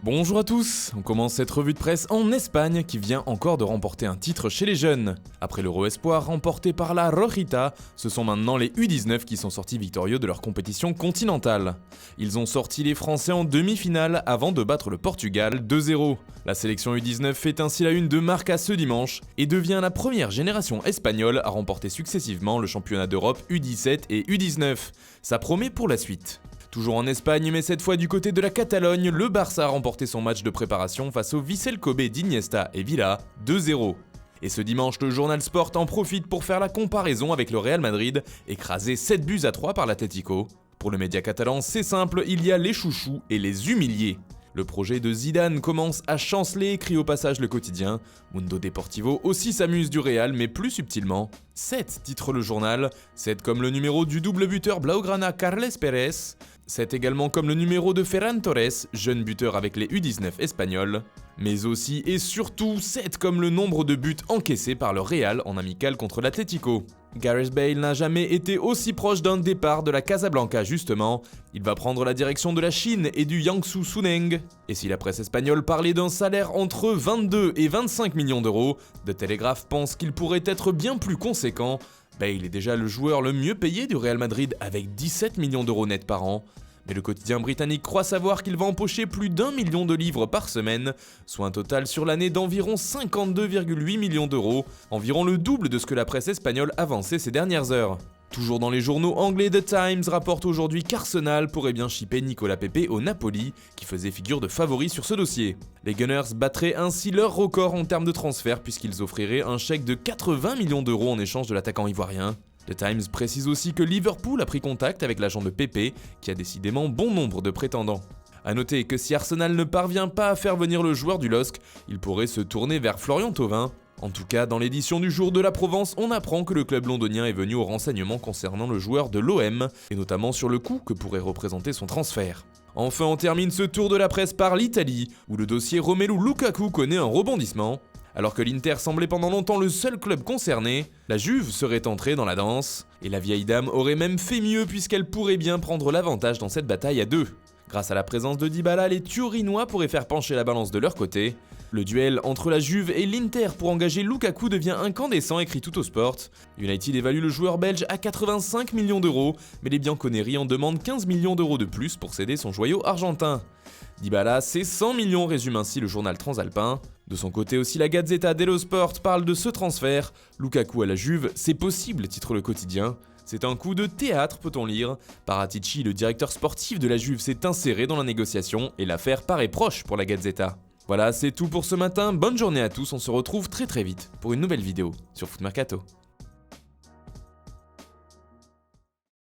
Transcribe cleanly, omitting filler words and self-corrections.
Bonjour à tous, on commence cette revue de presse en Espagne qui vient encore de remporter un titre chez les jeunes. Après l'Euro Espoir remporté par la Rojita, ce sont maintenant les U19 qui sont sortis victorieux de leur compétition continentale. Ils ont sorti les Français en demi-finale avant de battre le Portugal 2-0. La sélection U19 fait ainsi la une de Marca ce dimanche et devient la première génération espagnole à remporter successivement le championnat d'Europe U17 et U19. Ça promet pour la suite. Toujours en Espagne, mais cette fois du côté de la Catalogne, le Barça a remporté son match de préparation face au Vissel Kobe d'Iniesta et Villa 2-0. Et ce dimanche, le journal Sport en profite pour faire la comparaison avec le Real Madrid, écrasé 7-3 par l'Atlético. Pour le média catalan, c'est simple, il y a les chouchous et les humiliés. Le projet de Zidane commence à chanceler, écrit au passage le quotidien. Mundo Deportivo aussi s'amuse du Real, mais plus subtilement. 7 titre le journal, 7 comme le numéro du double buteur Blaugrana Carles Pérez, 7 également comme le numéro de Ferran Torres, jeune buteur avec les U19 espagnols, mais aussi et surtout 7 comme le nombre de buts encaissés par le Real en amical contre l'Atlético. Gareth Bale n'a jamais été aussi proche d'un départ de la Casablanca justement, il va prendre la direction de la Chine et du Jiangsu Suning. Et si la presse espagnole parlait d'un salaire entre 22 et 25 millions d'euros, The Telegraph pense qu'il pourrait être bien plus conséquent. Bale est déjà le joueur le mieux payé du Real Madrid avec 17 millions d'euros net par an. Mais le quotidien britannique croit savoir qu'il va empocher plus d'1 million de livres par semaine, soit un total sur l'année d'environ 52,8 millions d'euros, environ le double de ce que la presse espagnole avançait ces dernières heures. Toujours dans les journaux anglais, The Times rapporte aujourd'hui qu'Arsenal pourrait bien shipper Nicolas Pepe au Napoli, qui faisait figure de favori sur ce dossier. Les Gunners battraient ainsi leur record en termes de transfert puisqu'ils offriraient un chèque de 80 millions d'euros en échange de l'attaquant ivoirien. The Times précise aussi que Liverpool a pris contact avec l'agent de Pepe, qui a décidément bon nombre de prétendants. A noter que si Arsenal ne parvient pas à faire venir le joueur du LOSC, il pourrait se tourner vers Florian Thauvin. En tout cas, dans l'édition du jour de la Provence, on apprend que le club londonien est venu aux renseignements concernant le joueur de l'OM, et notamment sur le coût que pourrait représenter son transfert. Enfin, on termine ce tour de la presse par l'Italie, où le dossier Romelu Lukaku connaît un rebondissement. Alors que l'Inter semblait pendant longtemps le seul club concerné, la Juve serait entrée dans la danse, et la vieille dame aurait même fait mieux puisqu'elle pourrait bien prendre l'avantage dans cette bataille à deux. Grâce à la présence de Dybala, les Turinois pourraient faire pencher la balance de leur côté. Le duel entre la Juve et l'Inter pour engager Lukaku devient incandescent, écrit Tuttosport. United évalue le joueur belge à 85 millions d'euros, mais les Bianconeri en demandent 15 millions d'euros de plus pour céder son joyau argentin. Dybala, c'est 100 millions, résume ainsi le journal transalpin. De son côté aussi, la Gazzetta dello Sport parle de ce transfert. Lukaku à la Juve, c'est possible, titre le quotidien. C'est un coup de théâtre, peut-on lire. Paratici, le directeur sportif de la Juve, s'est inséré dans la négociation et l'affaire paraît proche pour la Gazzetta. Voilà, c'est tout pour ce matin. Bonne journée à tous, on se retrouve très vite pour une nouvelle vidéo sur Foot Mercato.